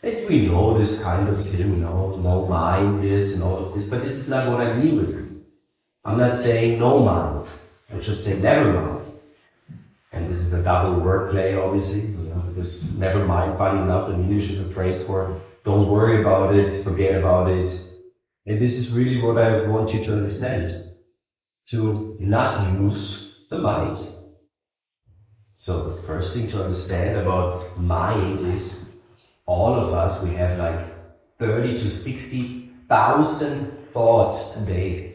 And we know this kind of thing, no mind, this and all of this, but this is not what I mean with it. I'm not saying no mind, I just say never mind. And this is a double wordplay, obviously, because never mind, funny enough, in English is a phrase for don't worry about it, forget about it. And this is really what I want you to understand, to not use the mind. So the first thing to understand about mind is all of us, we have like 30 to 60,000 thoughts a day.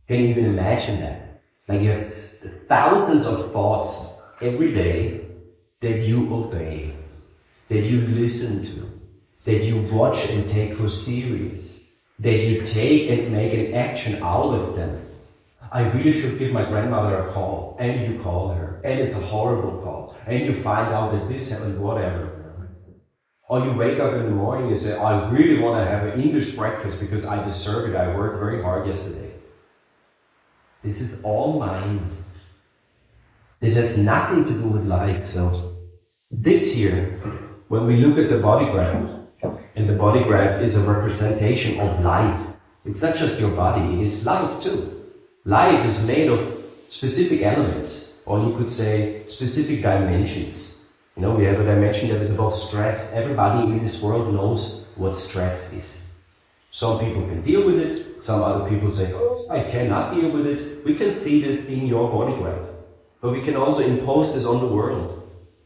Can you even imagine that? Like you have thousands of thoughts every day that you obey, that you listen to, that you watch and take for serious, that you take and make an action out of them. I really should give my grandmother a call, and you call her, and it's a horrible call, and you find out that this happened, whatever. Or you wake up in the morning and say, I really want to have an English breakfast because I deserve it, I worked very hard yesterday. This is all mind. This has nothing to do with life. So this year, when we look at the bodygraph, and the bodygraph is a representation of life. It's not just your body, it's life too. Life is made of specific elements, or you could say specific dimensions. We have a dimension that is about stress. Everybody in this world knows what stress is. Some people can deal with it, some other people say, oh, I cannot deal with it. We can see this in your bodygraph, but we can also impose this on the world.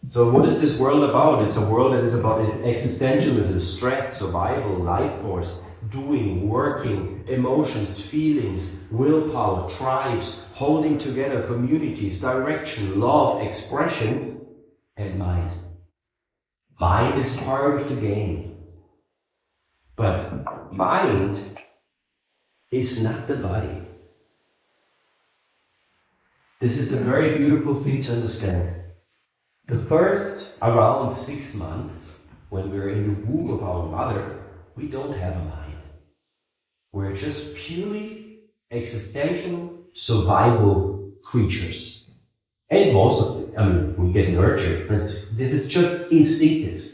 So what is this world about? It's a world that is about existentialism, stress, survival, life force, doing, working, emotions, feelings, willpower, tribes, holding together, communities, direction, love, expression, and mind. Mind is part of the game. But mind is not the body. This is a very beautiful thing to understand. The first around 6 months, when we're in the womb of our mother, we don't have a mind. We're just purely existential survival creatures. And most of it, we get nurtured, but this is just instinctive.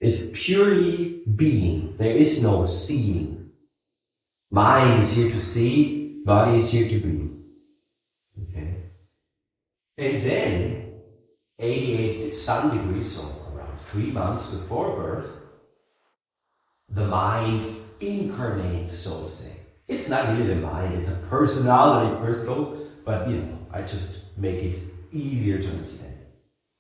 It's purely being. There is no seeing. Mind is here to see, body is here to be. Okay? And then, 88 sun degrees, so around 3 months before birth, the mind incarnates, so to say. It's not really the mind, it's a personality crystal, but I just make it easier to understand.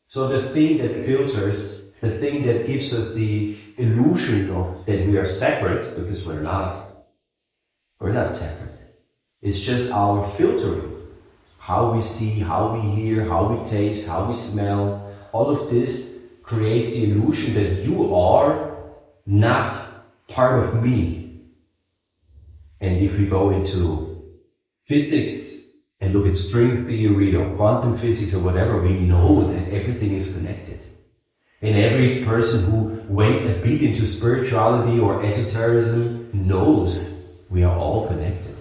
So the thing that filters, the thing that gives us the illusion of that we are separate, because we're not separate. It's just our filtering. How we see, how we hear, how we taste, how we smell, all of this creates the illusion that you are not part of me. And if we go into physics and look at string theory or quantum physics or whatever, we know that everything is connected. And every person who went a bit into spirituality or esotericism knows we are all connected.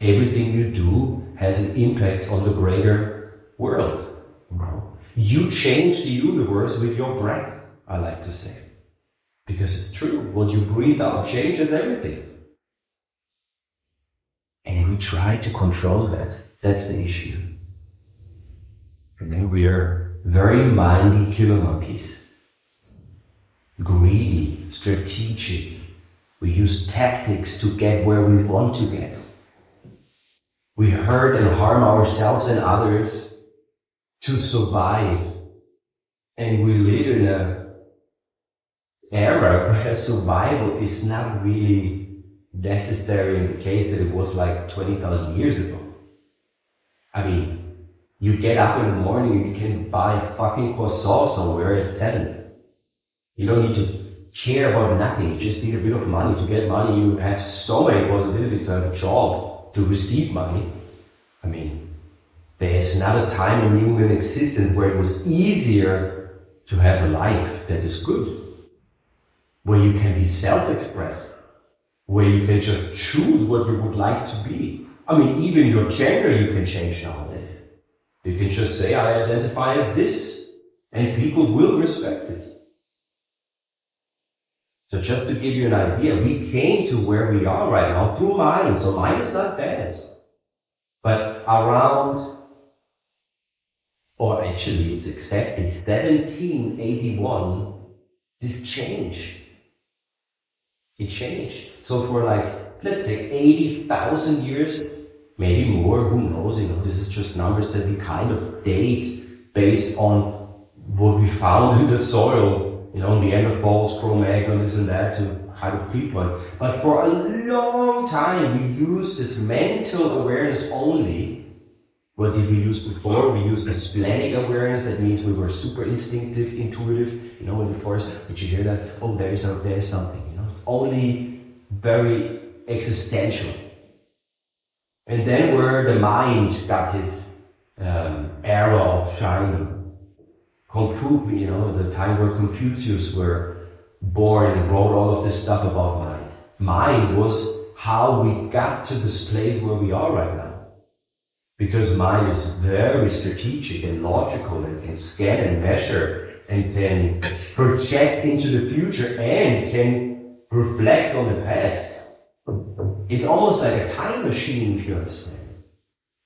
Everything you do has an impact on the greater world. You change the universe with your breath, I like to say. Because it's true, what you breathe out changes everything. And we try to control that. That's the issue. And then we are very mindy killer monkeys. Greedy, strategic. We use tactics to get where we want to get. We hurt and harm ourselves and others to survive. And we live in an era where survival is not really necessary in the case that it was like 20,000 years ago. You get up in the morning and you can buy a fucking croissant somewhere at 7. You don't need to care about nothing, you just need a bit of money. To get money, you have so many possibilities to have a job, to receive money. There's not a time in human existence where it was easier to have a life that is good, where you can be self-expressed, where you can just choose what you would like to be. Even your gender you can change nowadays. You can just say, I identify as this, and people will respect it. So just to give you an idea, we came to where we are right now through mind. So mind is not bad. But around, or actually it's exactly 1781, this changed. It changed. So for like, let's say 80,000 years, maybe more, who knows, this is just numbers that we kind of date based on what we found in the soil, the Neanderthals, Cro-Magnon, this and that, to kind of pinpoint. But for a long time, we used this mental awareness only. What did we use before? We used the splenic awareness. That means we were super instinctive, intuitive. In the forest, did you hear that? Oh, there's something. Only very existential. And then where the mind got his era of shining. The time where Confucius were born and wrote all of this stuff about mind. Mind was how we got to this place where we are right now. Because mind is very strategic and logical and can scan and measure and can project into the future and can reflect on the past. It's almost like a time machine, if you understand.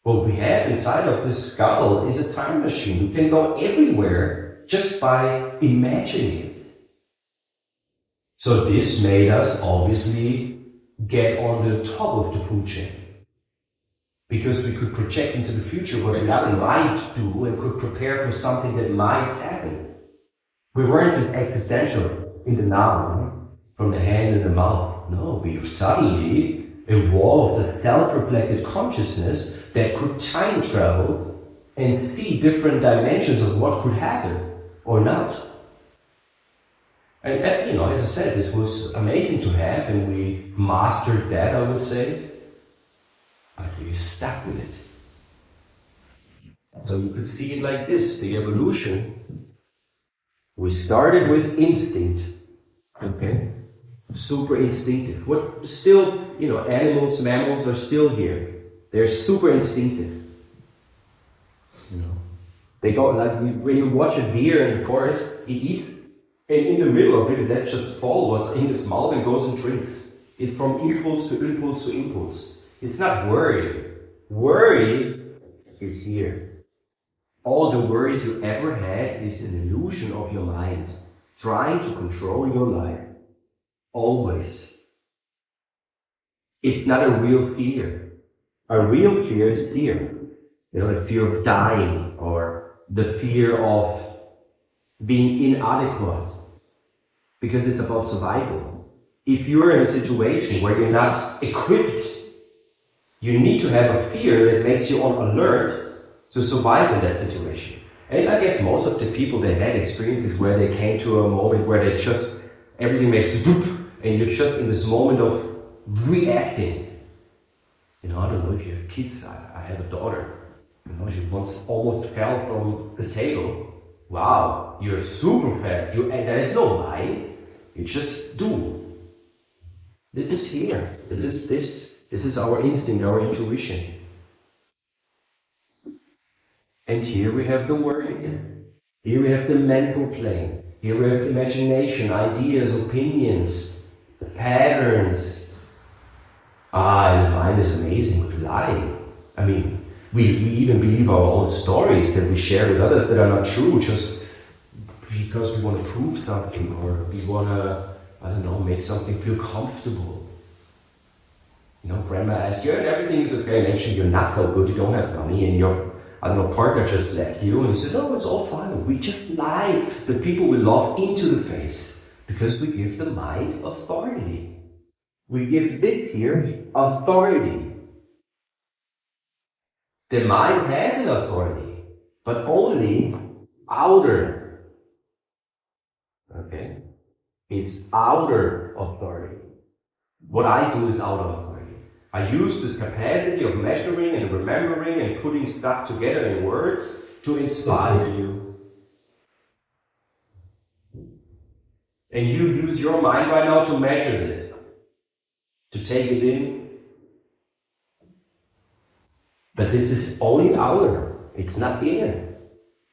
What we have inside of this skull is a time machine. We can go everywhere just by imagining it. So this made us obviously get on the top of the food chain. Because we could project into the future what we might do and could prepare for something that might happen. We weren't just existential in the now, from the hand and the mouth. No, we suddenly evolved a self-reflected consciousness that could time travel and see different dimensions of what could happen or not. And as I said, this was amazing to have, and we mastered that, I would say. But we stuck with it. So you could see it like this, the evolution. We started with instinct, okay? Super instinctive. What still, animals, mammals are still here. They're super instinctive. They go, like when you watch a deer in the forest, it eats, and in the middle of it, that just falls what's in his mouth and goes and drinks. It's from impulse to impulse to impulse. It's not worry. Worry is here. All the worries you ever had is an illusion of your mind, trying to control your life. Always. It's not a real fear. A real fear is fear. The fear of dying, or the fear of being inadequate. Because it's about survival. If you're in a situation where you're not equipped, you need to have a fear that makes you on alert to survive in that situation. And I guess most of the people that had experiences where they came to a moment where they just, everything makes boop, and you're just in this moment of reacting. I don't know if you have kids. I have a daughter. She once almost fell from the table. Wow, you're super fast. And there is no mind. You just do. This is here. This is our instinct, our intuition. And here we have the words. Here we have the mental plane. Here we have imagination, ideas, opinions, patterns. And the mind is amazing with lying. I mean, we even believe our own stories that we share with others that are not true, just because we want to prove something, or we want to, make something feel comfortable. Grandma asks you, and everything is okay, and actually you're not so good, you don't have money, and your, partner just left you, and you said, no, it's all fine. We just lie the people we love into the face, because we give the mind authority. We give this here authority. The mind has an authority, but only outer. Okay? It's outer authority. What I do is outer authority. I use this capacity of measuring and remembering and putting stuff together in words to inspire you. And you use your mind right now to measure this, to take it in. But this is only outer, it's not inner.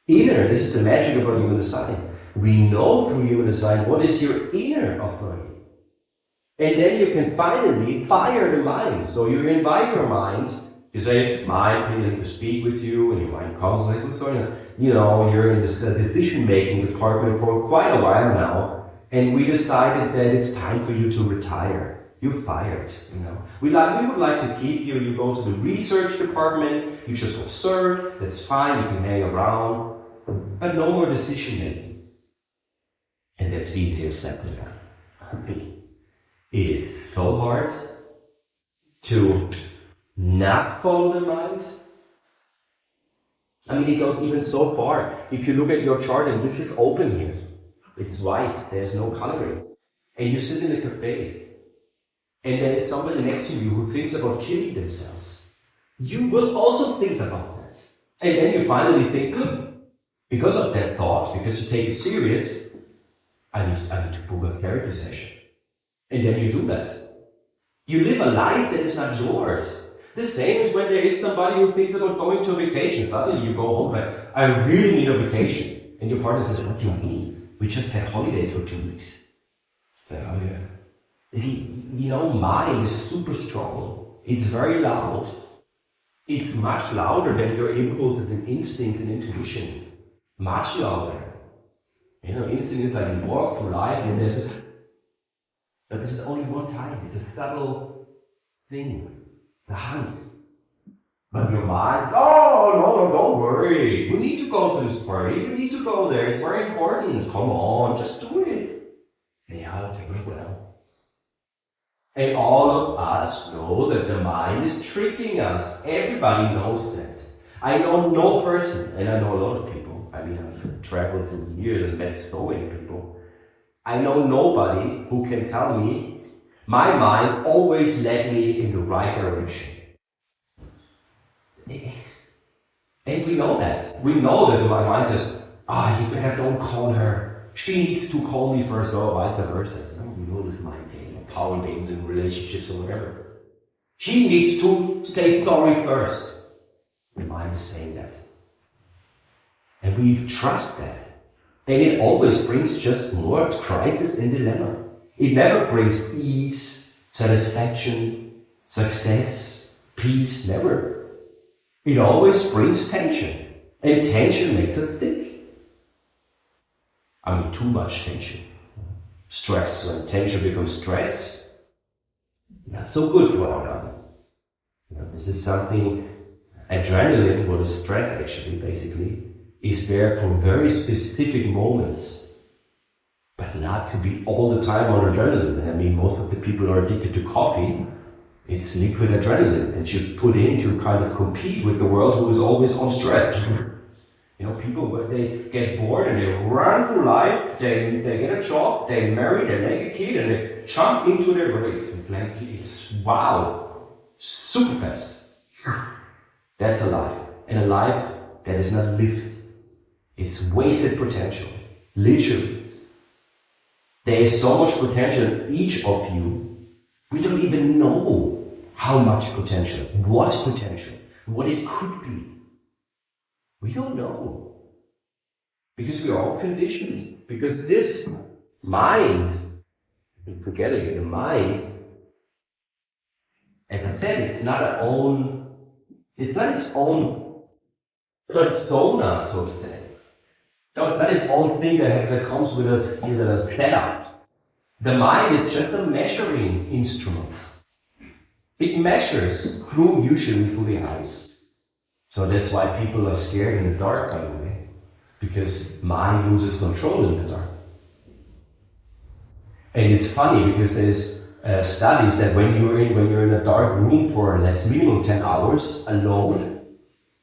Inner, this is the magic about human design. We know through human design what is your inner authority. And then you can finally fire the mind. So you invite your mind, you say, mind, please, I need to speak with you, and your mind comes like, what's going on? You know, you're in this decision-making department for quite a while now, and we decided that it's time for you to retire. You're fired, you know. We would like to keep you. You go to the research department, you just observe, that's fine, you can hang around, but no more decision-making. And that's easier said than done. It is so hard to not follow the mind. I mean, it goes even so far. If you look at your chart, and this is open here, it's white, there's no coloring, and you sit in a cafe, and there is somebody next to you who thinks about killing themselves, you will also think about that. And then you finally think, because of that thought, because you take it serious, I need to book a therapy session. And then you do that. You live a life that is not yours. The same as when there is somebody who thinks about going to a vacation. Suddenly you go home, but I really need a vacation. And your partner says, what do you mean? We just had holidays for 2 weeks. So, oh yeah. You know, mind is super strong. It's very loud. It's much louder than your impulses and instinct and intuition. Much louder. You know, instinct is like you walk through life and but this is only one time. It's a subtle thing. The hunt. But your mind, oh, no, don't worry. We need to go to this party. We need to go there. It's very important. Come on, just do it. Yeah, okay, well. And all of us know that the mind is tricking us. Everybody knows that. I know no person, and I know a lot of people. I mean, I've traveled since years and met so many people. I know nobody who can tell me my mind always led me in the right direction. And we know that. We know that my mind says, you better don't call her. She needs to call me first, or vice versa. We know this mind game, power games in relationships or whatever. She needs to say sorry first. The mind is saying that. And we trust that. And it always brings just more crisis and dilemma. It never brings ease, satisfaction, success, peace, never. It always brings tension. And tension makes us sick. I mean, too much tension. Stress, when tension becomes stress, not so good for our body. You know, this is something, adrenaline, what is stress actually, basically, is there for very specific moments, but not to be all the time on adrenaline. I mean, most of the people are addicted to coffee. It's liquid adrenaline that you put in to kind of compete with the world who is always on stress. You know, people, when they get bored and they run through life, they get a job, they marry, they make a kid, and they jump into their grave. It's like, it's wow, super fast. That's a life. And a life that is not lived. It's wasted potential. Literally. There is so much potential in each of you. We don't even know how much potential, what it could be. We don't know. Because we are all conditioned. Because this mind, forget it, the mind, as I said, it's not its own persona, so to say. No, it's not its own thing that comes with a setup. The mind is just a measuring instrument. It measures usually through the eyes. So that's why people are scared in the dark, by the way. Because mind loses control in the dark. And it's funny because there's studies that when you're in a dark room for minimum 10 hours alone,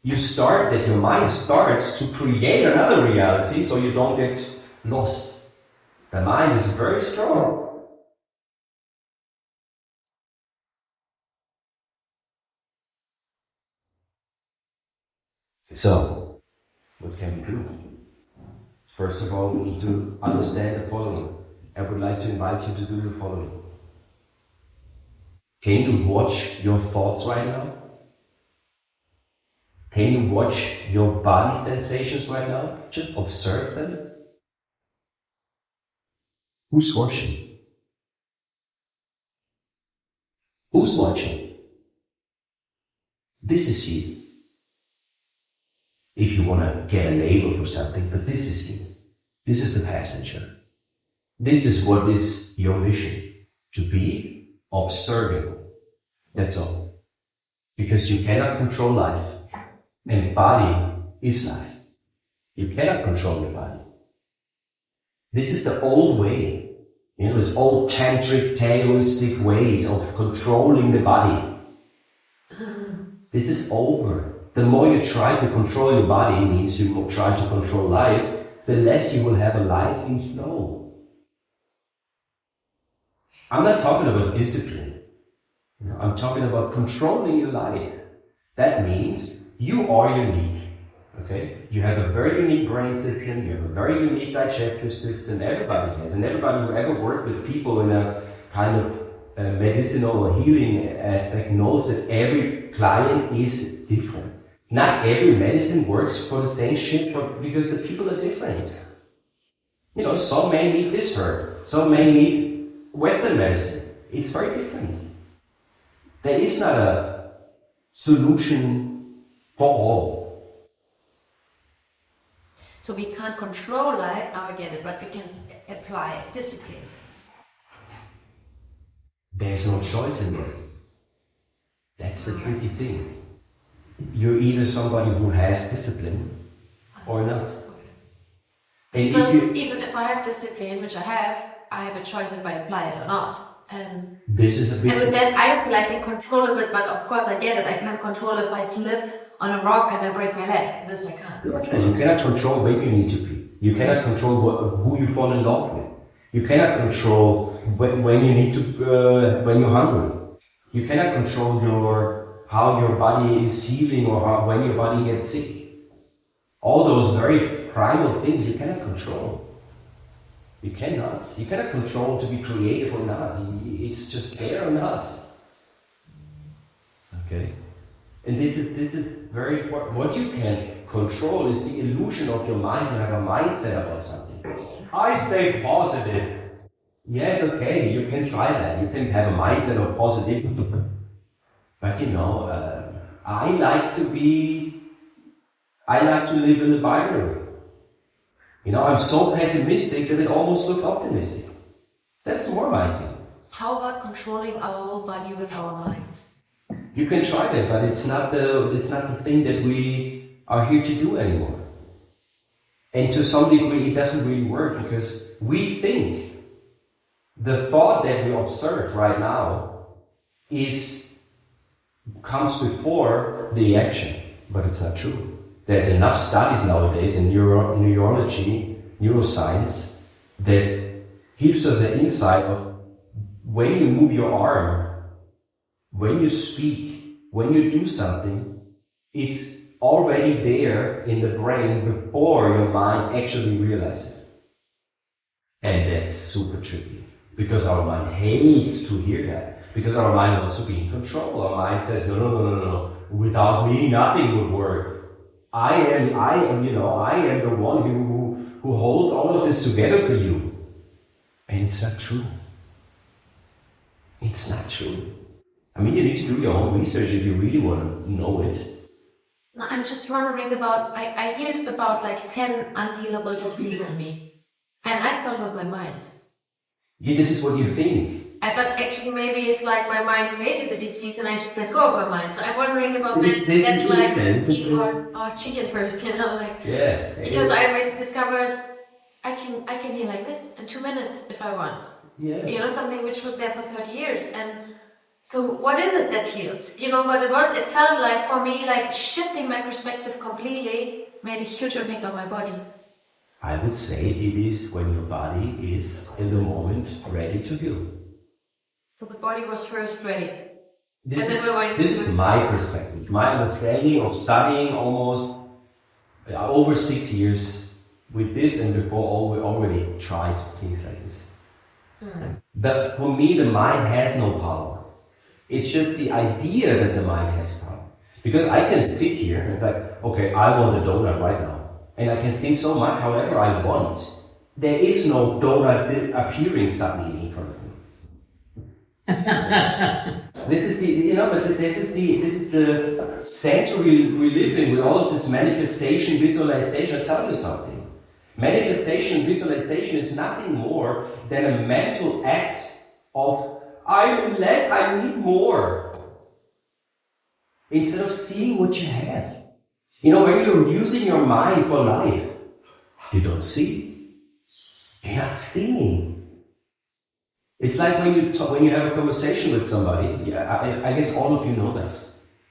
your mind starts to create another reality so you don't get lost. The mind is very strong. So, what can we do? First of all, we need to understand the following. I would like to invite you to do the following. Can you watch your thoughts right now? Can you watch your body sensations right now? Just observe them. Who's watching? Who's watching? This is you. If you want to get a label for something, but this is you. This is the passenger. This is what is your mission. To be observing. That's all. Because you cannot control life. And body is life. You cannot control your body. This is the old way. These old tantric, taoistic ways of controlling the body. This is over. The more you try to control your body, means you try to control life, the less you will have a life in flow. I'm not talking about discipline. I'm talking about controlling your life. That means you are unique. Okay? You have a very unique brain system, you have a very unique digestive system, everybody has. And everybody who ever worked with people in a kind of medicinal or healing aspect knows that every client is different. Not every medicine works for the same shit, but because the people are different. Some may need this herb, some may need Western medicine. It's very different. There is not a solution for all. So we can't control life, now I get it, but we can apply discipline. There's no choice in it. That's the tricky thing. You're either somebody who has discipline or not. And even if I have discipline, which I have a choice if I apply it or not. This is a big... And with that, I feel like I can control it, but of course I get it. I can't control if I slip on a rock and I break my leg. This I can't. You cannot control where you need to be. You cannot control who you fall in love with. You cannot control when you need to, when you're hungry. You cannot control how your body is healing or when your body gets sick. All those very primal things you cannot control. You cannot. You cannot control to be creative or not. It's just there or not. Okay? And this is very important. What you can control is the illusion of your mind to have a mindset about something. I stay positive. Yes, okay, you can try that. You can have a mindset of positivity. But I like to live in the binary. I'm so pessimistic that it almost looks optimistic. That's more my thing. How about controlling our whole body with our minds? You can try that, but it's not the thing that we are here to do anymore. And to some degree, it doesn't really work because we think the thought that we observe right now comes before the action, but it's not true. There's enough studies nowadays in neurology, neuroscience, that gives us an insight of when you move your arm, when you speak, when you do something, it's already there in the brain before your mind actually realizes. And that's super tricky, because our mind hates to hear that, because our mind wants to be in control. Our mind says, no, without me nothing would work. I am the one who holds all of this together for you. And it's not true. It's not true. I mean, you need to do your own research if you really want to know it. I'm just wondering about, I heard about like 10 unhealable diseases in me. And I thought with my mind. Yeah, this is what you think. But actually maybe it's like my mind created the disease and I just let go of my mind. So I'm wondering about this that's like eat or chicken first, Yeah. Because I discovered I can heal like this in 2 minutes if I want. Yeah. Something which was there for 30 years. And so what is it that heals? What it was? It felt like for me, like shifting my perspective completely made a huge impact on my body. I would say it is when your body is in the moment ready to heal. So the body was first ready. This is my perspective. My understanding of studying almost over 6 years with this, and before we already tried things like this. But for me, the mind has no power. It's just the idea that the mind has power. Because I can sit here and it's like, okay, I want a donut right now. And I can think so much however I want. There is no donut appearing suddenly in front of me. this is the century we live in with all of this manifestation, visualization. I'll tell you something. Manifestation, visualization is nothing more than a mental act of I need more. Instead of seeing what you have. You know, when you're using your mind for life, you don't see. You're not feeling. It's like when you have a conversation with somebody. I guess all of you know that.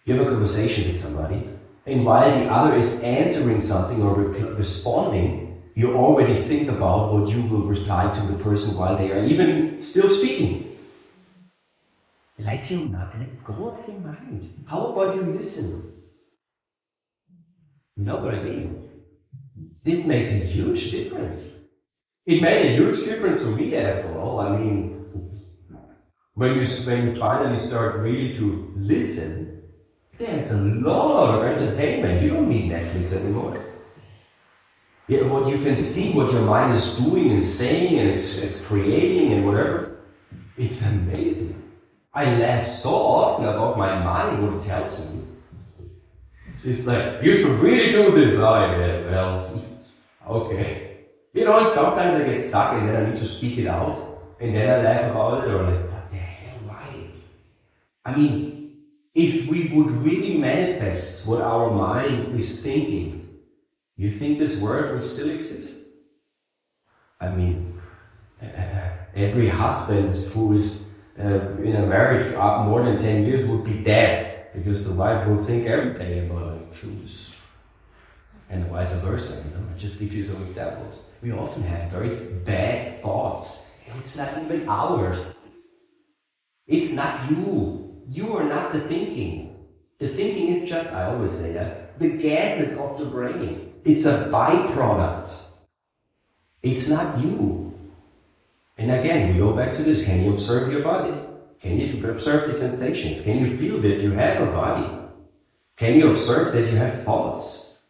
You have a conversation with somebody, and while the other is answering something or responding, you already think about what you will reply to the person while they are even still speaking. Let go of your mind. How about you listen? You know what I mean? This makes a huge difference. It made a huge difference for me after all. I mean, when you finally start really to listen, there's a lot of entertainment. You don't need Netflix anymore. Yeah, what you can see, what your mind is doing and saying and it's creating and whatever, it's amazing. I laugh so often about my mind, what it tells me. It's like, you should really do this. Well, okay. You know, and sometimes I get stuck and then I need to speak it out. And then I laugh about it or like, what the hell, why? I mean, if we would really manifest what our mind is thinking, you think this world would still exist? I mean, every husband who is in a marriage up more than 10 years would be dead, because the wife will think every day about shoes, and vice versa. You know? I'll just give you some examples. We often have very bad thoughts, and it's not even ours. It's not you. You are not the thinking. The thinking is just, I always say that, the gases of the brain. It's a byproduct. It's not you. And again, we go back to this. Can you observe your body? Can you observe the sensations? Can you feel that you have a body? Can you observe that you have thoughts?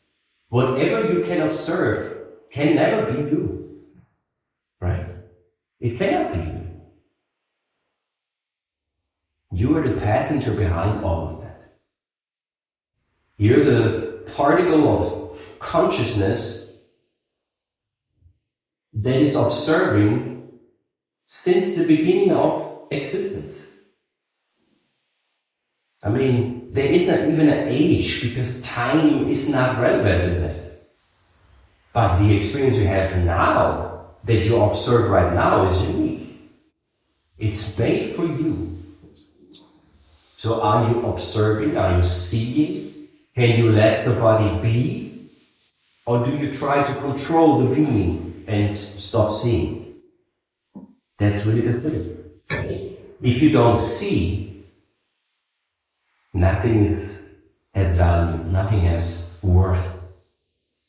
Whatever you can observe can never be you. Right? It cannot be you. You are the passenger behind all of that. You're the particle of consciousness that is observing since the beginning of existence. I mean, there is not even an age, because time is not relevant in that. But the experience you have now, that you observe right now, is unique. It's made for you. So are you observing? Are you seeing? Can you let the body be? Or do you try to control the being and stop seeing? That's really the thing. If you don't see, nothing has value, nothing has worth.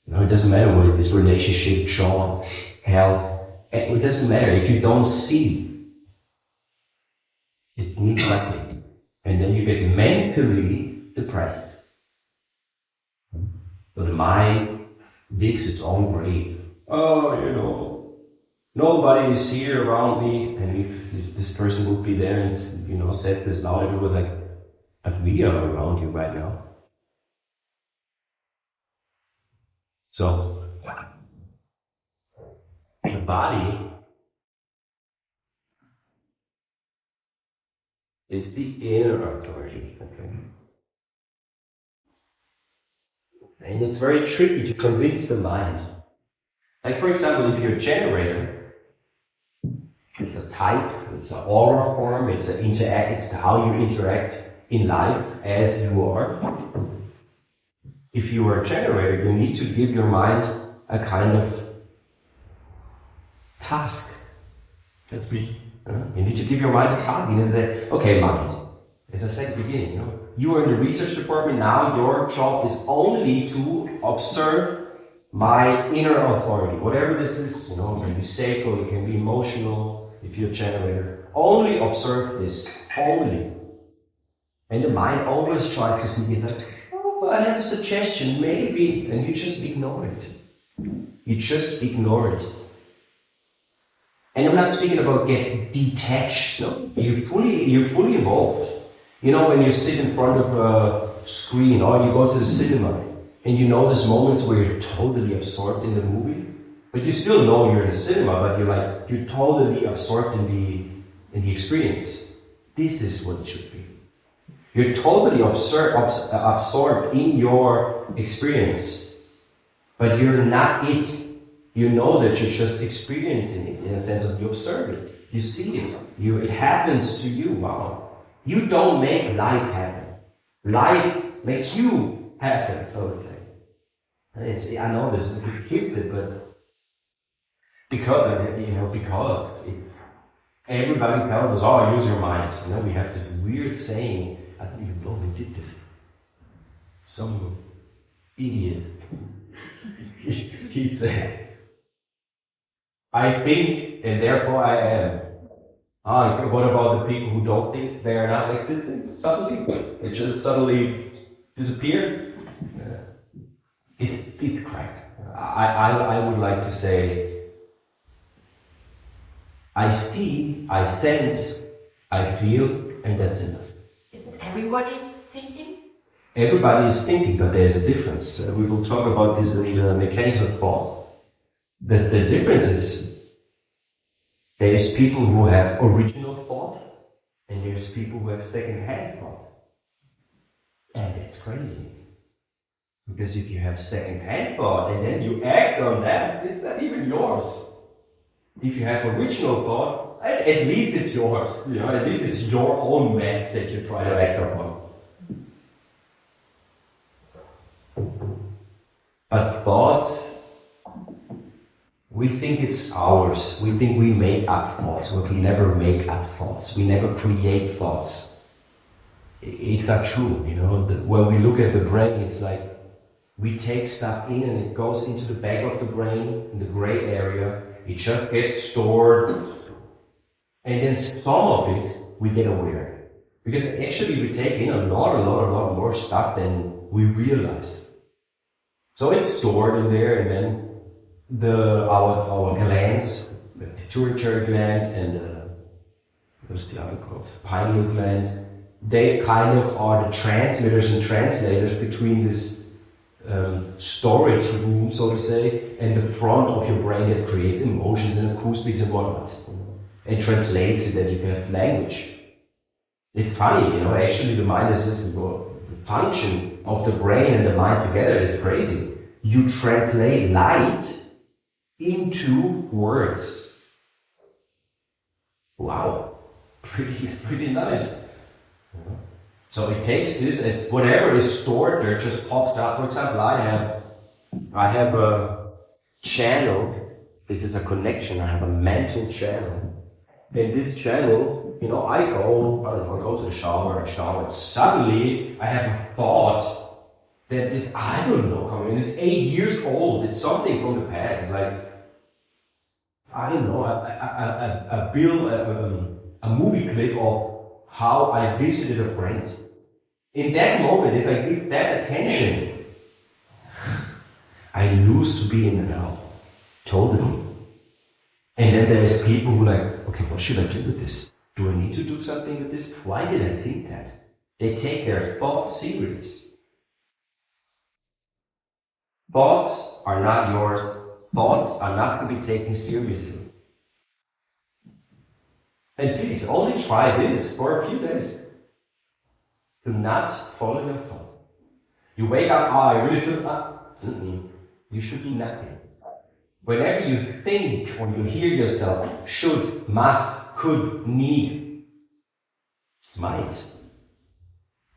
You know, it doesn't matter what it is, relationship, job, health. It doesn't matter. If you don't see, it means nothing. And then you get mentally depressed. So the mind digs its own grave. Oh, you know, nobody is here around me, and if this person would be there and, you know, said this loud, it was like, but we are around you right now. So, the body is the inner authority, okay? And it's very tricky to convince the mind. Like, for example, if you're a generator, it's a type, it's an aura form, it's how you interact in life as you are. If you are a generator, you need to give your mind a kind of task. That's me. You need to give your mind a task. You need to say, okay, mind, as I said at the beginning, you know, you are in the research department now, your job is only to observe my inner authority, whatever this is. You know, it can be sacral, it can be emotional, if you're a generator. Only observe this, only. And the mind always tries to see it like, oh, I have a suggestion, maybe, and you just ignore it. You just ignore it. And I'm not speaking about get detached, no. You're fully involved. You know, when you sit in front of a screen or you go to the cinema and you know these moments where you're totally absorbed in the movie, but you still know you're in the cinema, but you're totally absorbed in the experience. This is what it should be. You're totally absorbed in your experience, but you're not it. You know that you're just experiencing it in a sense of you observe it, you see it, it happens to you. Wow. You don't make life happen. Life makes you happen, so to say. I know this is a bit twisted, but because everybody tells us, oh, use your mind. You know, we have this weird saying. I think we did this. Some idiot. He said, I think and therefore I am. What about the people who don't think they are not existing? Suddenly, they just suddenly disappear. It's crap. I would like to say, I see, I sense, I feel, and that's enough. Isn't everybody's thinking? Everybody is thinking, but there's a difference. We will talk about this in the mechanics of thought. The difference is, there's people who have original thought, and there's people who have second-hand thought. And it's crazy. Because if you have second-hand thought, and then you act on that, it's not even yours. If you have original thought, at least it's yours. You know, at least it's your own mess that you try to act upon. But thoughts, we think it's ours. We think we make up thoughts, but we never make up thoughts. We never create thoughts. It's not true, you know. When we look at the brain, it's like we take stuff in and it goes into the back of the brain, in the gray area. It just gets stored, and then some of it we get aware. Because actually we take in a lot more stuff than we realize. So it's stored in there, and then our glands, the pituitary gland and what's the other called? Pineal gland, they kind of are the transmitters and translators between this storage room, so to say, and the front of your brain that creates emotions and acoustics and whatnot, and translates it that you can have language. It's funny, you know, actually the mind is the function of the brain and the mind together is crazy. You translate light into words. Wow, pretty nice. So it takes this, and whatever is stored there just pops up. For example, I have a channel. This is a connection. I have a mental channel, and this channel, you know, I go to the shower, suddenly I have a thought that it's, I don't know, it's 8 years old. It's something from the past. It's like, I don't know, a movie clip of how I visited a friend. In that moment, if I give that attention, I lose to be in the now. Totally. And then there's people who are like, okay, what should I do with this? Do I need to do something with this? Why did I think that? They take their thoughts serious. Thoughts are not yours. Thoughts are not to be taken seriously. And please, only try this for a few days. Do not follow your thoughts. You wake up, I really should not. You should do nothing. Whenever you think or you hear yourself, should, must, could, need, it's mind.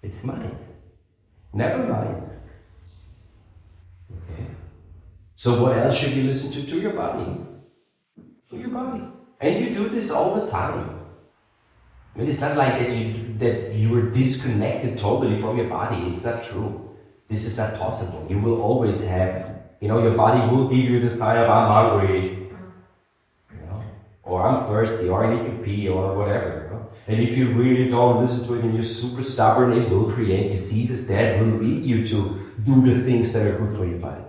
It's mind. Never mind. Okay. So what else should you listen to? To your body. To your body. And you do this all the time. I mean, it's not like that you are disconnected totally from your body. It's not true. This is not possible. You will always have, you know, your body will give you the sign of I'm hungry, you know, or I'm thirsty, or I need to pee, or whatever, you know. And if you really don't listen to it and you're super stubborn, it will create diseases that will lead you to do the things that are good for your body,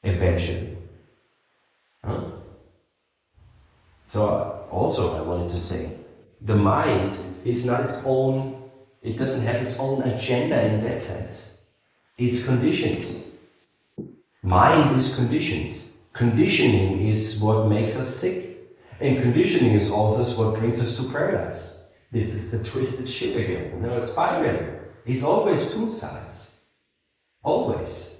eventually. Huh? So also I wanted to say, the mind is not its own It doesn't have its own agenda in that sense. It's conditioned. Mind is conditioned. Conditioning is what makes us sick. And conditioning is also what brings us to paradise. This is the twisted shit again. It's binary. It's always two sides. Always.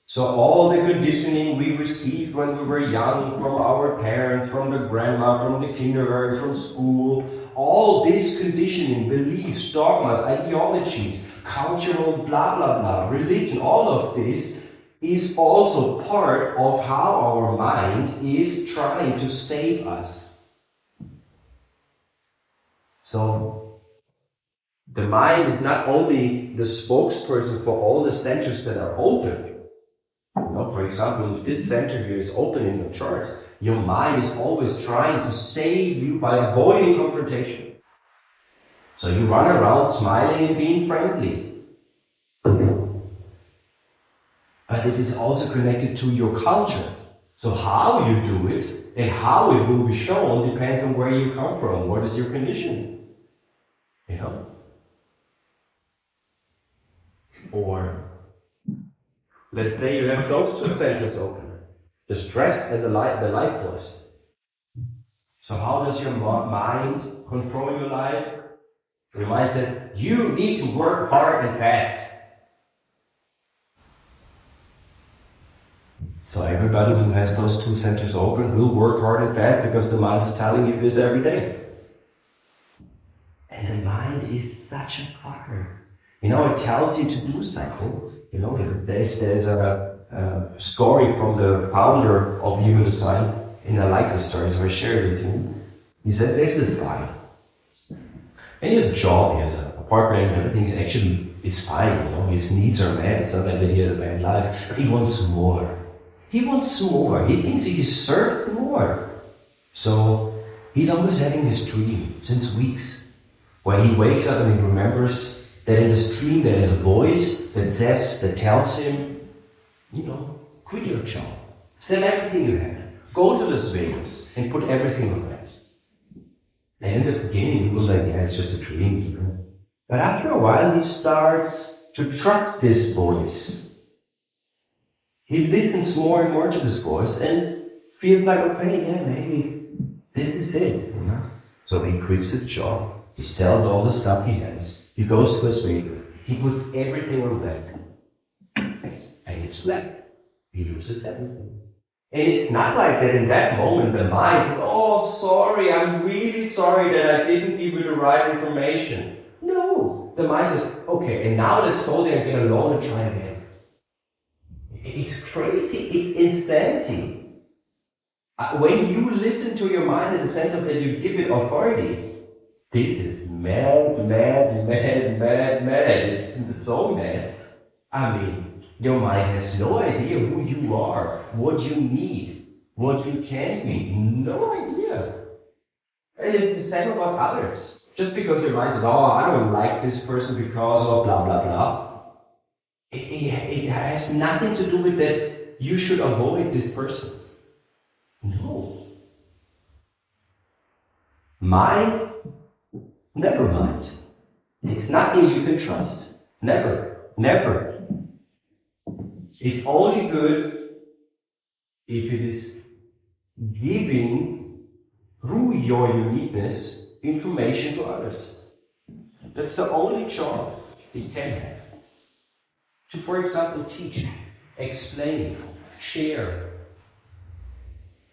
So all the conditioning we received when we were young, from our parents, from the grandma, from the kindergarten, from school, all this conditioning, beliefs, dogmas, ideologies, cultural blah blah blah, religion, all of this is also part of how our mind is trying to save us. So the mind is not only the spokesperson for all the centers that are open. For example, if this center here is open in the chart, your mind is always trying to save you by avoiding confrontation. So you run around smiling and being friendly. But it is also connected to your culture. So how you do it and how it will be shown depends on where you come from. What is your condition? Or let's say you have those two centers open, the stress and the light force. So how does your mind control your life? Remind that you need to work hard and fast. So everybody who has those two centers open will work hard and fast because the mind is telling you this every day. And the mind is such a fucker. It tells you to do something. There's a story from the founder of Human Design, and I like the story, so I share it with you. He said there's this guy, and he has a job, he has an apartment, and everything's actually, it's fine, his needs are met, it's not like that he has a bad life, but he wants more. He wants more, he thinks he deserves more. So he's always having this dream, since weeks, where he wakes up and he remembers that in this dream there is a voice that tells him, quit your job, sell everything you have, go to Las Vegas and put everything on that. And in the beginning he was like, yeah, it's just a dream. But after a while he starts to trust this voice. He listens more and more to this voice and feels like, okay, yeah, maybe this is it. So he quits his job, he sells all the stuff he has, he goes to Las Vegas, he puts everything on that. And it's flat. He loses everything. And it's not like that in that moment the mind says, oh, sorry, I'm really sorry that I didn't give you the right information. No. The mind says, okay, and now let's go there and get alone and try again. It's crazy. It's insanity. When you listen to your mind in the sense of that you give it authority, this is mad. It's so mad. Your mind has no idea who you are, what you need, what you can be. No idea. And it's the same about others. Just because your mind says, oh, I don't like this person because of blah, blah, blah. It has nothing to do with that you should avoid this person. No. Mind, never mind. It's nothing you can trust. Never. It's only good if it is giving, through your uniqueness, information to others. That's the only job it can have. To, for example, teach, explain, share.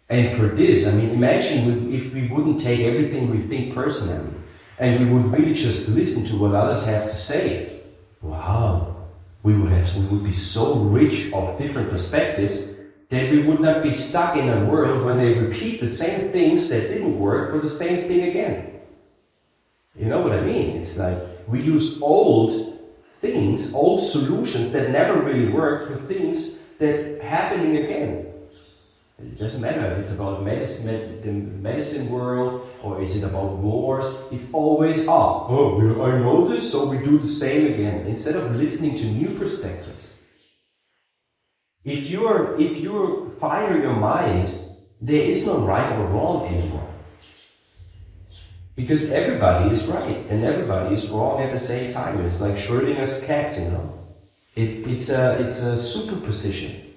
And for this, imagine if we wouldn't take everything we think personally, and we would really just listen to what others have to say. Wow. We would be so rich of different perspectives that we would not be stuck in a world where they repeat the same things that didn't work for the same thing again. You know what I mean? It's like we use old things, old solutions that never really worked for things that happening again. It doesn't matter if it's about medicine, the medicine world, or is it about wars. it's always, I know this, so we do the same again, instead of listening to new perspectives. If you fire your mind, there is no right or wrong anymore. Because everybody is right and everybody is wrong at the same time. It's like Schrödinger's cat, you know. It's a superposition.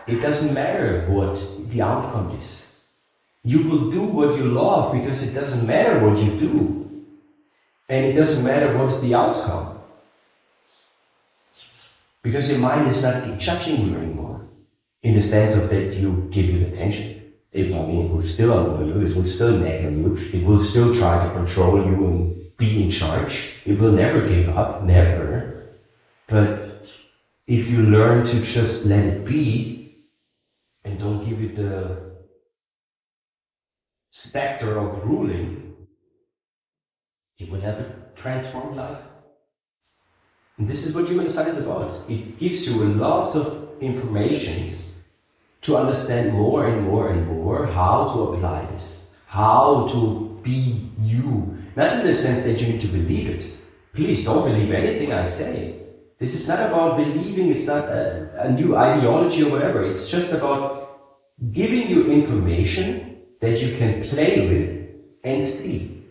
It doesn't matter what the outcome is. You will do what you love because it doesn't matter what you do. And it doesn't matter what's the outcome. Because your mind is not judging you anymore. In the sense of that you give it attention. It will still annoy you, it will still nag on you, it will still try to control you and be in charge. It will never give up, never. But if you learn to just let it be and don't give it the specter of ruling, you will have a transformed life. And this is what human design is about. It gives you lots of informations to understand more and more and more how to apply it, how to be you. Not in the sense that you need to believe it. Please don't believe anything I say. This is not about believing, it's not a new ideology or whatever. It's just about giving you information that you can play with and see.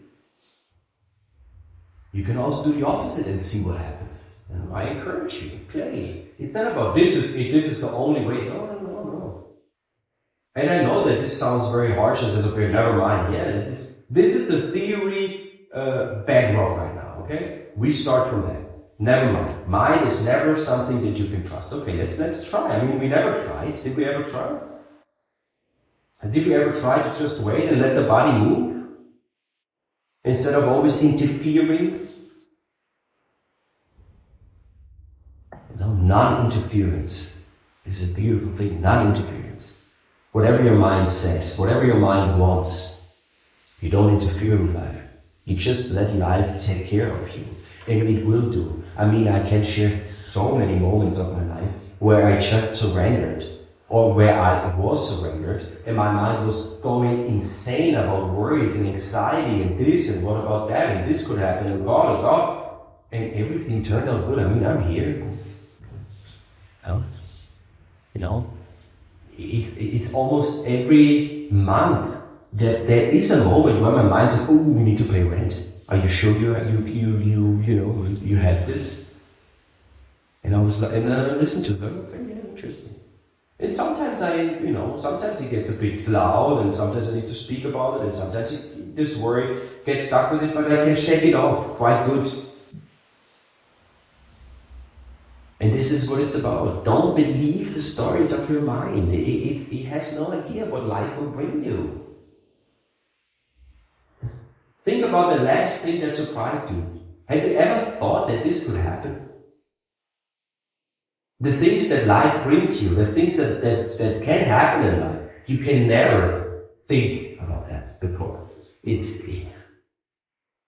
You can also do the opposite and see what happens. And I encourage you, play. It's not about this is the only way. No. And I know that this sounds very harsh and says, okay, never mind. Yeah, this is the theory bedrock right now, okay? We start from that. Never mind. Mind is never something that you can trust. Okay, let's try. I mean, we never tried. Did we ever try? Did we ever try to just wait and let the body move? Instead of always interfering? No, non-interference is a beautiful thing. Non-interference. Whatever your mind says, whatever your mind wants, you don't interfere with life. You just let life take care of you. And it will do. I mean, I can share so many moments of my life where I just surrendered, or where I was surrendered, and my mind was going insane about worries and anxiety and this and what about that, and this could happen, and God. And everything turned out good. I mean, I'm here. You know? It's almost every month that there is a moment where my mind says, "Oh, we need to pay rent. Are you sure you have this?" And I was like, and I listened to her. Okay, yeah, interesting. And sometimes sometimes it gets a bit loud, and sometimes I need to speak about it, and sometimes this worry gets stuck with it, but I can shake it off quite good. And this is what it's about. Don't believe the stories of your mind. It has no idea what life will bring you. Think about the last thing that surprised you. Have you ever thought that this could happen? The things that life brings you, the things that can happen in life, you can never think about that before.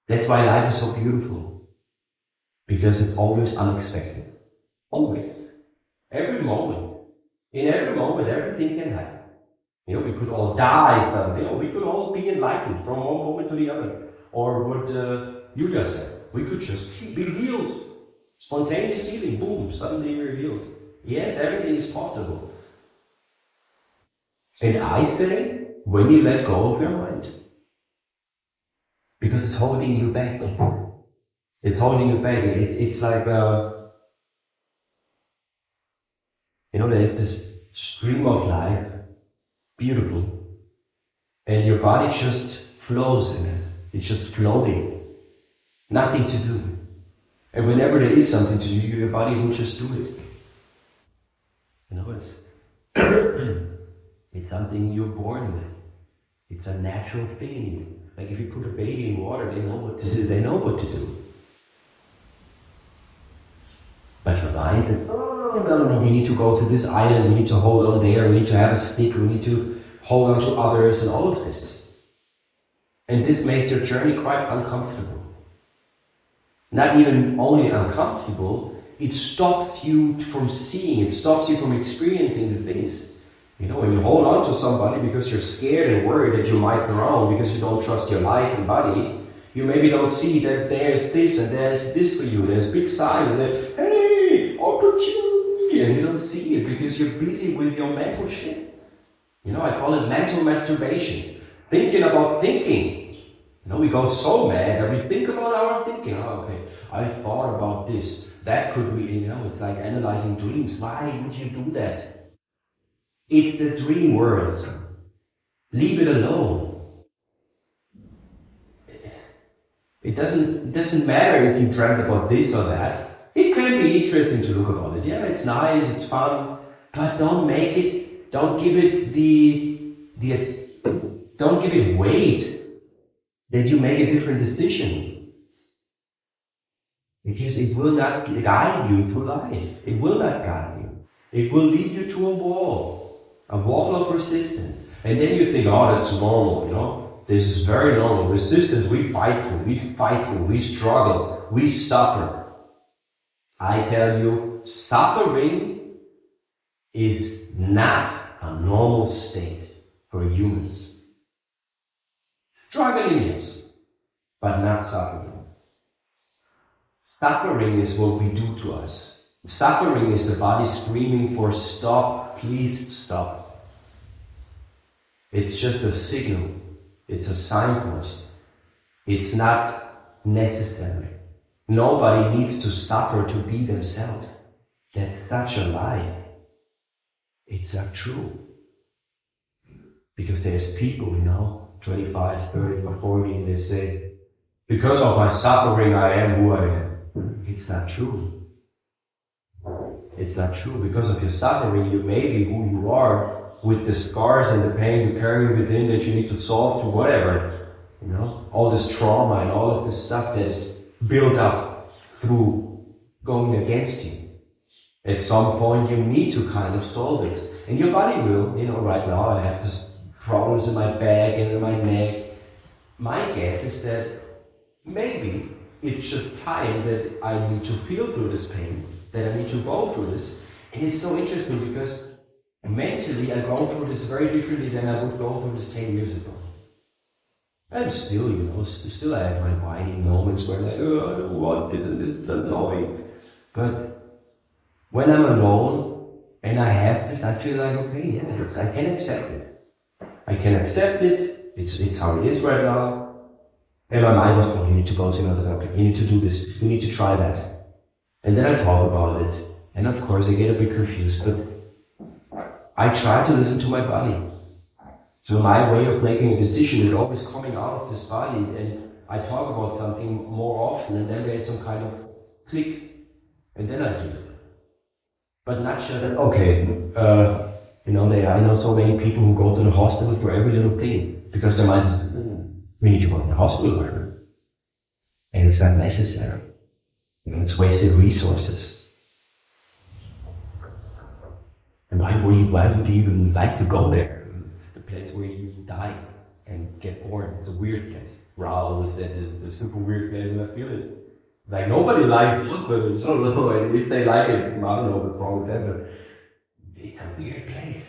That's why life is so beautiful. Because it's always unexpected. Always. Every moment. In every moment, everything can happen. We could all die suddenly, or we could all be enlightened from one moment to the other. Or what Julia said, we could just be healed. Spontaneous healing, boom, suddenly we're healed. Yes, everything is possible. And I say, when you let go of your mind, because it's holding you back. It's holding you back. It's like there's this stream of life, beautiful, and your body just flows in it. It's just floating, nothing to do. And whenever there is something to do, your body will just do it. It's something you're born with. It's a natural thing in you. Like if you put a baby in water, they know what to do. They know what to do. But your mind says, no, we need to go to this island, we need to hold on there, we need to have a stick, we need to hold on to others and all of this. And this makes your journey quite uncomfortable. Not even only uncomfortable, it stops you from seeing, it stops you from experiencing the things. When you hold on to somebody because you're scared and worried that you might drown because you don't trust your life and body, you maybe don't see that there's this and there's this for you. There's big signs that, hey, opportunity, and you don't see it because you're busy with your mental shit. I call it mental masturbation. Thinking about thinking. We go so mad that we think about our thinking. Oh, okay, I thought about this. That could be, it's like analyzing dreams. Why would you do that? It's the dream world. Leave it alone. It doesn't matter if you dreamt about this or that. It can be interesting to look about it. Yeah, it's nice, it's fun, but don't give it don't give it weight that you make a different decision. Because it will not guide you through life. It will not guide you. It will lead you to a wall of resistance. And then you think, oh, that's normal, This is very normal. Resistance, we fight through, we struggle, we suffer. I tell you, suffering is not a normal state for humans. Struggling is, but not suffering. Suffering is what we do to us. Suffering is the body screaming for stop, please stop. It's just a signal. It's a signpost. It's not necessary. Nobody needs to suffer to be themselves. That's such a lie. It's not true. Because there's people, 25, 30, or 40, and they say, because of my suffering I am who I am. It's not true. It's not true. Because of your suffering you may be who you are, with the scars and the pain you carry within that you need to solve to whatever. All this trauma and all of this stuff that's built up through going against you. At some point you need to kind of solve it. And your body will, right now I have this problems in my back and in my neck. My guess is that maybe it's just time that I need to feel through this pain, that I need to go through this. And it's so interesting because mentally I go through this very differently than I would go through this 10 years ago. I'm still, still I have my whining moments where I'm like, oh, I don't want this and this is annoying. But when I'm alone and I have this, I feel like, okay, yeah, I can accept it. I can accept it, it's how it is right now. And my mind was going, you need to go to another doctor, you need to do this, you need to try that. And then I talk about it. And of course I get a bit confused, but I try to listen to my body. So my way of making a decision is always coming out of this body, and I talk about something more often, and then there's some kind of click, and then I do it. But not sure that, okay, I know so many people who go to the hospital for every little thing, because their mind is, we need to go to the hospital, and it's not necessary. It's wasted resources. And why would you even like to go there? It's the place where you die and get born. It's a weird place. Ra always said this is a super weird place, and I feel it. It's like nobody likes hospitals. I don't know, and if they like it, I don't know what's wrong with them, but it's a weird place.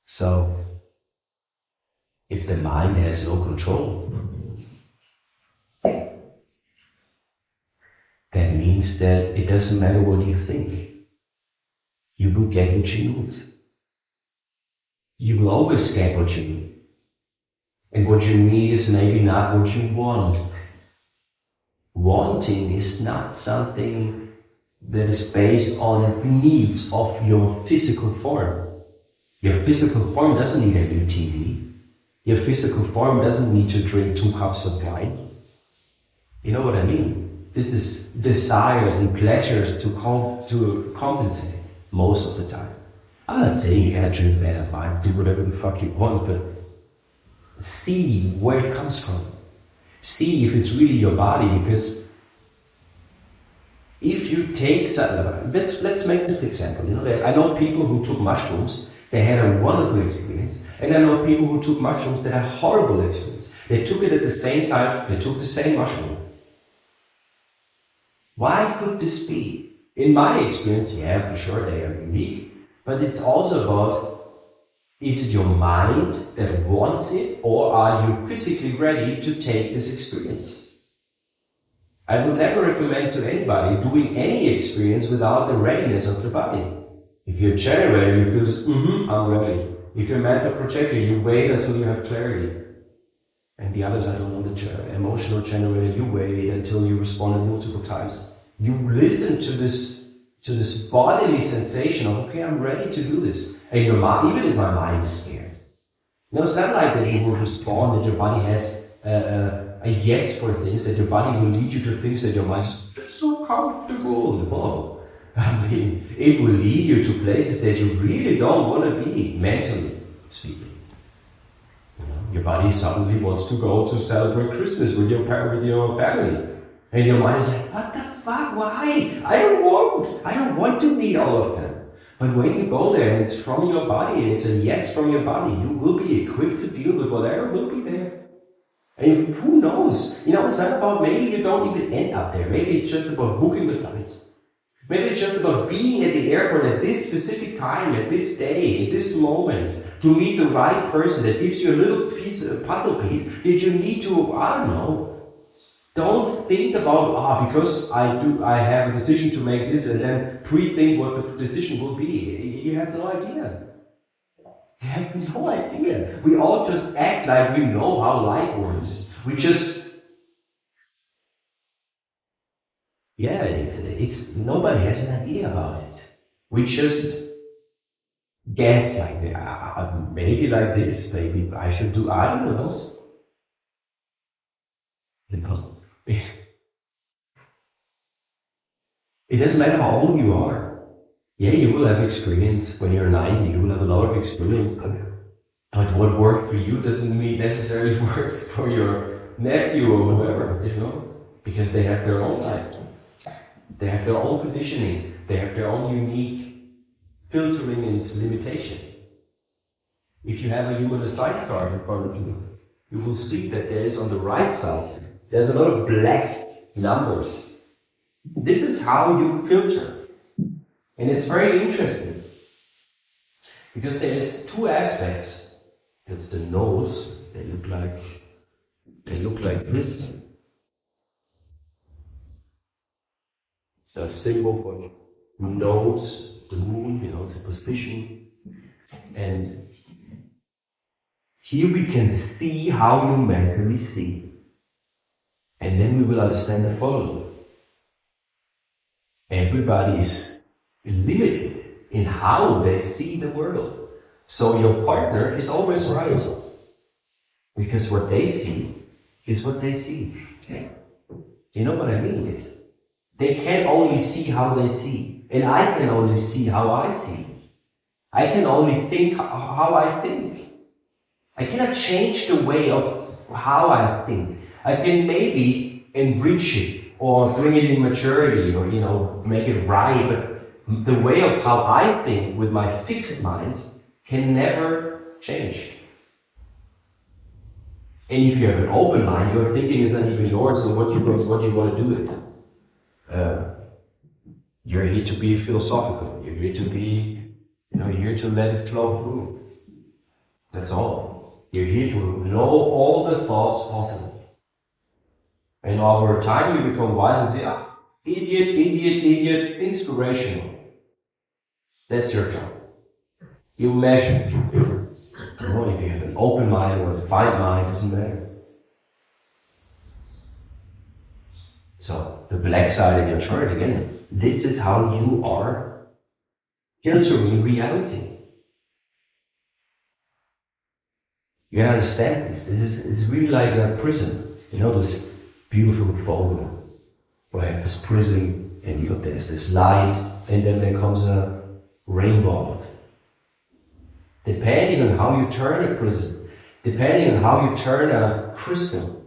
So, if the mind has no control, that means that it doesn't matter what you think. You will get what you need. You will always get what you need. And what you need is maybe not what you want. Wanting is not something that is based on needs of your physical form. Your physical form doesn't need a new TV. Your physical form doesn't need to drink 2 cups of wine. You know what I mean? This is desires and pleasures to compensate most of the time. I'm not saying you gotta drink a glass of wine, do whatever the fuck you want, but see where it comes from. See if it's really your body, because if you take let's make this example. I know people who took mushrooms, they had a wonderful experience, and I know people who took mushrooms that had a horrible experience. They took it at the same time, they took the same mushroom. Why could this be? In my experience, yeah, for sure they are unique, but it's also about, is it your mind that wants it, or are you physically ready to take this experience? I would never recommend to anybody doing any experience without the readiness of the body. If you're generator, you feel just, I'm ready. if you're a mental projector, you wait until you have clarity. And the others, I don't know, the emotional generator, you wait until you responded multiple times. You listen to this bodily sensation of, okay, I'm ready to do this. And your mind, even if my mind is scared. No, it's not like that you will respond, that your body has a yes for things, that your body will lead you to things that your mind is so comfortable. No. I mean, it will lead you to places that you really don't want to be, mentally speaking. Your body suddenly wants to go to celebrate Christmas with your family. And your mind is like, what the fuck, why? I don't want to meet all of them. But when you go there and it's from your body, and it's a yes from your body, you will be equipped to deal with whatever will be there. And who knows? It's not about, maybe you don't even end up there. Maybe it's just about booking the flights. Maybe it's just about being at the airport at this specific time, at this day, at this moment, to meet the right person that gives you a little puzzle piece that you need to, I don't know. Don't think about, because I have a decision to make this, and then pre-think what the decision will be. You have no idea. You have no idea. We all just act like we know how life works. We just, it's nobody has an idea about it. We just guess like, maybe like this, maybe I should do, I don't know. It doesn't matter how old you are. Yeah, you will have experience. When you're 90, you will have a lot of experience. But what worked for you doesn't mean necessarily works for your nephew or whoever, because they have their own life. They have their own conditioning. They have their own unique filtering and limitation. If you have a human design chart in front of you, you will see that there is on the right side, there's a lot of black numbers. This is how you filter. And it's very interesting. Because there is two aspects. It's the nose. They look like this. It's a symbol for nose, the moon, it's a position. And here we can see how you mentally see. And then we will understand the following. Everybody is limited in how they see the world. So your partner is always right. Because what they see is what they see. You know what I mean? They can only see how they see. And I can only see how I see. I can only think how I think. I cannot change the way of how I think. I can maybe enrich it or bring it in maturity or, make it right. But the way of how I think with my fixed mind can never change. And if you have an open mind, your thinking is not even yours, so what you want to do with it. You're here to be philosophical. You're here to be, here to let it flow through. That's all. You're here to know all the thoughts possible. And over time you become wise and say, idiot, inspirational. That's your job. You measure. If you have an open mind or a defined mind, doesn't matter. So, the black side of your chart, again, this is how you are filtering reality. You gotta understand this. It's really like a prism. This beautiful photo where I have this prism and there's this light and then there comes a rainbow. Depending on how you turn a prism, depending on how you turn a crystal,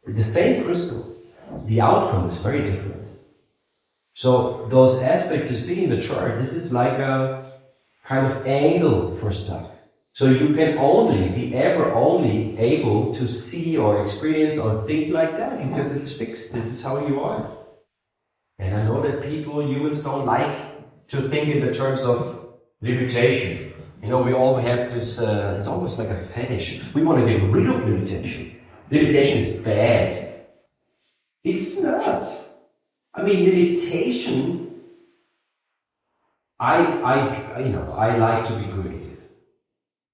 the same crystal, the outcome is very different. So those aspects you see in the chart, this is like a kind of angle for stuff. So you can only be only able to see or experience or think like that because it's fixed. This is how you are. And I know that humans don't like to think in the terms of limitation. We all have this, it's almost like a fetish. We want to get rid of limitation. Limitation is bad. It's not. Limitation, I like to be creative.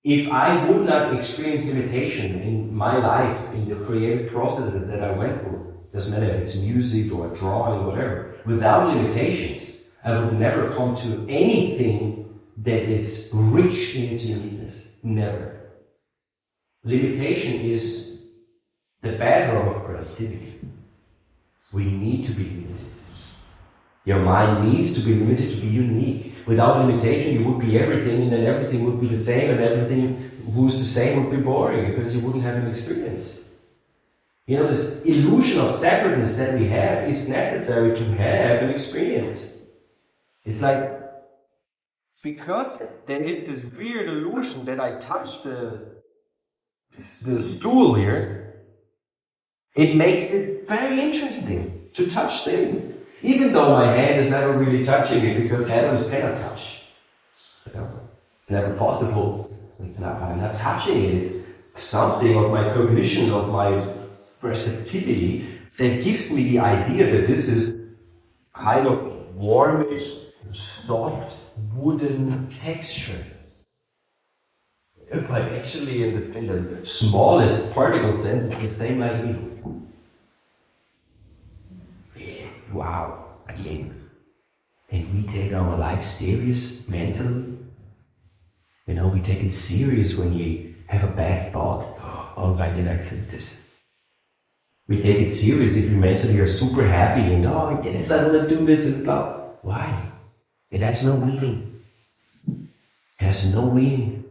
If I would not experience limitation in my life, in the creative processes that I went through, doesn't matter if it's music or drawing or whatever, without limitations, I would never come to anything that is rich in its uniqueness. Never. Limitation is the bedrock of creativity. We need to be limited. Your mind needs to be limited to be unique. Without limitation, you would be everything, and then everything would be the same, and everything who's the same would be boring because you wouldn't have an experience. You know, this illusion of separateness that we have is necessary to have an experience. It's like, because there is this weird illusion that I touch the stool here, it makes it very interesting to touch things. Even though my hand is never really touching it because atoms cannot touch. You know, it's never possible. I'm not touching it. It's something of my cognition, of my perceptivity that gives me the idea that this is kind of warmish, soft, wooden texture. But actually in the smallest particle sense, it's the same idea. Wow, again. And we take our life serious mentally. You know, we take it serious when you have a bad thought. Oh, why did I think this? We take it serious if you mentally are super happy and oh, yes, I want to do this and blah. Why? It has no meaning. It has no meaning.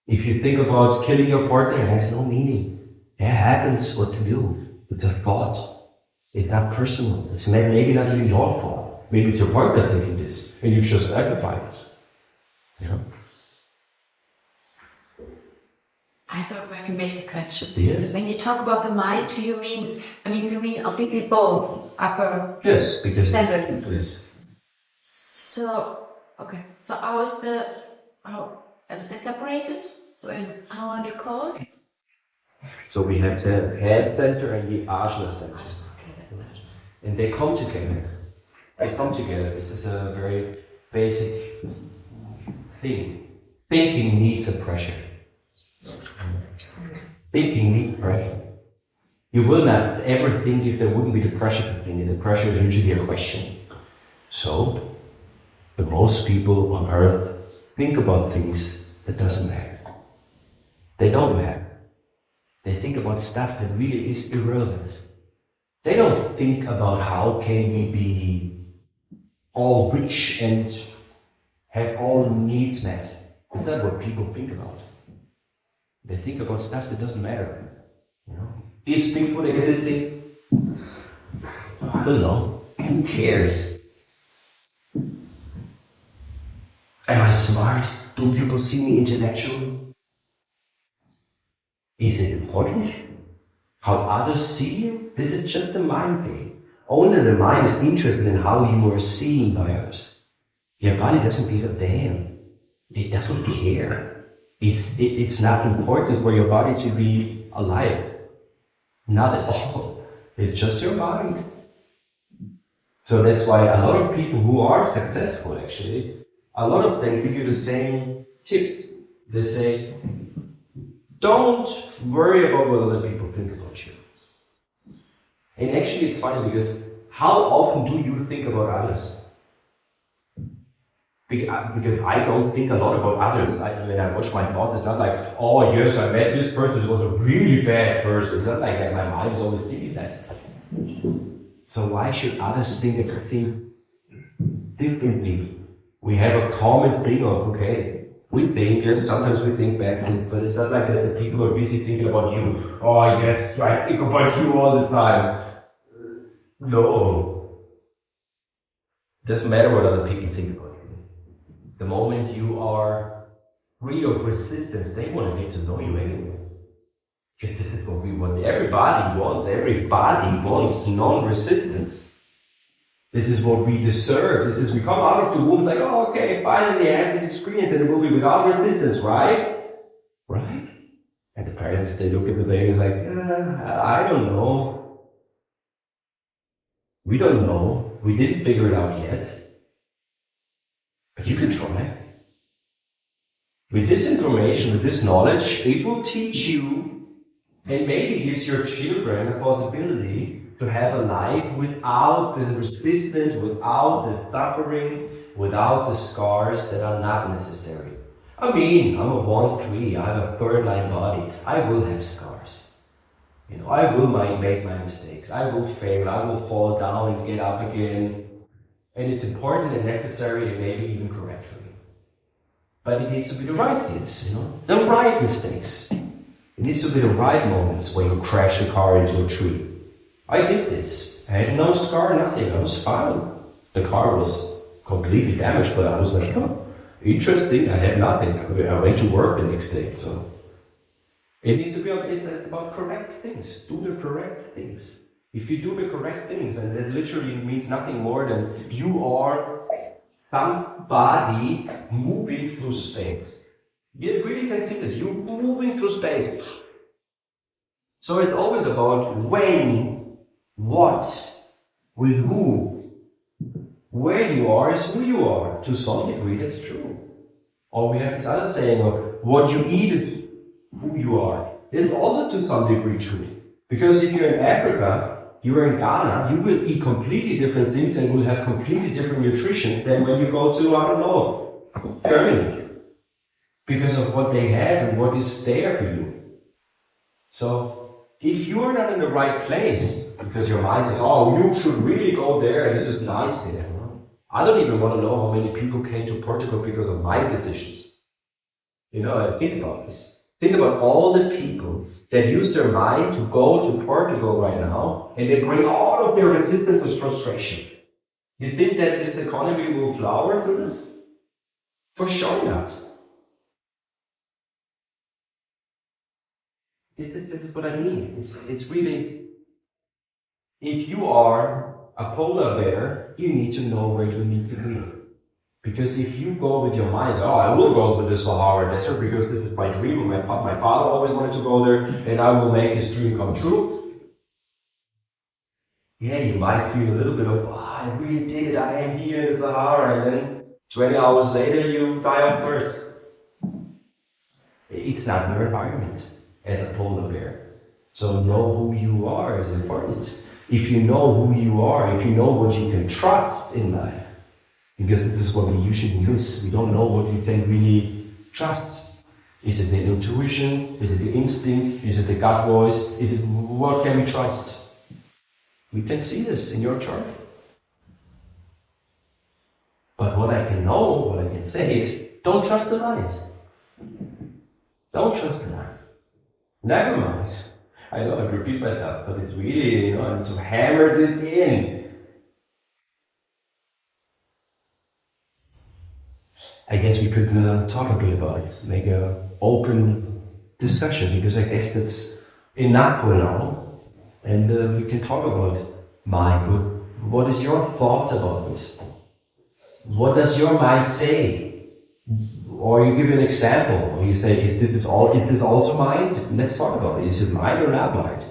If you think about killing your partner, it has no meaning. It happens what to do. It's a thought. It's not personal. It's maybe not even your fault. Maybe it's your partner thinking this, and you just amplify it. You know? I have a very basic question. Yes. When you talk about the mind, do you mean, you mean completely both upper Yes, because center? yes. So, okay. So how is it's separated? So how are they called? So we have the head center and the Aljezur center. And they come together. They come together. This is a very basic thing. Thinking needs a pressure. Thinking needs pressure. You will not ever think if there wouldn't be the pressure to think. And the pressure is usually a question. So, the most people on earth think about things that doesn't matter. They don't matter. They think about stuff that really is irrelevant. They don't think about how can we be all rich and have all needs met. That's not what people think about. They think about stuff that doesn't matter. You know? Is Bigfoot existing? I don't know. Who cares? Am I smart? Do people see me intellectually? Is it important? How others see you? This is just a mind thing. Only the mind is interested in how you are seen by others. Your body doesn't give a damn. It doesn't care. It's not important for your body to be alive. Not at all. It's just your mind. So that's why a lot of people who are successful, actually, a lot of them give you the same tip. They say, don't worry about what other people think about you. And actually it's funny because how often do you think about others? Because I don't think a lot about others. When I watch my thoughts, it's not like, oh yes, I met this person who was a really bad person. It's not like that. My mind is always thinking that. So why should others think differently? We have a common thing of, okay, we think, and sometimes we think bad things, but it's not like that the people are busy thinking about you. Oh yes, I think about you all the time. No. It doesn't matter what other people think about you. The moment you are free of resistance, they want to get to know you anyway. Because this is what we want. Everybody wants non-resistance. This is what we deserve. This is, we come out of the womb like, oh, okay, finally I have this experience and it will be without resistance, right? Right? And the parents, they look at the baby and like, I don't know. We don't know. We didn't figure it out yet. But you can try. With this information, with this knowledge, it will teach you and maybe gives your children a possibility to have a life without the resistance, without the suffering, without the scars that are not necessary. I mean, I'm a 1-3, I have a third-line body, I will have scars. I will make my mistakes, I will fail, I will fall down and get up again. And it's important and necessary and maybe even correct for me. But it needs to be the right things, the right mistakes. It needs to be the right moments when you crash the car into a tree. I did this. I had no scar, nothing. I was fine. The car was completely damaged, but I was like, oh, interesting. I had nothing. I went to work the next day. So it needs to be. It's about correct things. Do the correct things. If you do the correct things, and that literally means nothing more than you are somebody moving through space. You really can see this. You're moving through space. So it's always about when, what, with who. Where you are is who you are. To some degree, that's true. Or we have this other saying of what you eat is who you are. It's also to some degree true. Because if you're in Africa, you are in Ghana, you will eat completely different things and will have completely different nutrition than when you go to, I don't know, Germany. Because of what they have and what is there for you. So, if you are not in the right place, because your mind says, oh, you should really go there, this is nice there. I don't even want to know how many people came to Portugal because of my decisions. Think about this. Think about all the people that use their mind to go to Portugal right now, and they bring all of their resistance and frustration. You think that this economy will flower through this? For sure not. This is what I mean. It's really, if you are a polar bear, you need to know where you need to be. Because if you go with your mind, I will go to the Sahara Desert because this is my dream. My father always wanted to go there, and I will make this dream come true. Yeah, you might feel a little bit of, I really did it. I am here in the Sahara, and then 20 hours later you die of thirst. It's not your environment as a polar bear. So know who you are is important. If you know who you are, if you know what you can trust in life, because this is what we usually miss. We don't know what we can really trust. Is it the intuition? Is it the instinct? Is it the gut voice? What can we trust? We can see this in your chart. But what I can say is, don't trust the mind. Don't trust the mind. Never mind. I know I repeat myself, but it's really, I need to hammer this in. I guess we could talk a bit about it, make an open discussion, because I guess that's enough for now. And we can talk about mind. What is your thoughts about this? What does your mind say? Or you give an example, or you say, is this also mind? Let's talk about it. Is it mind or not mind?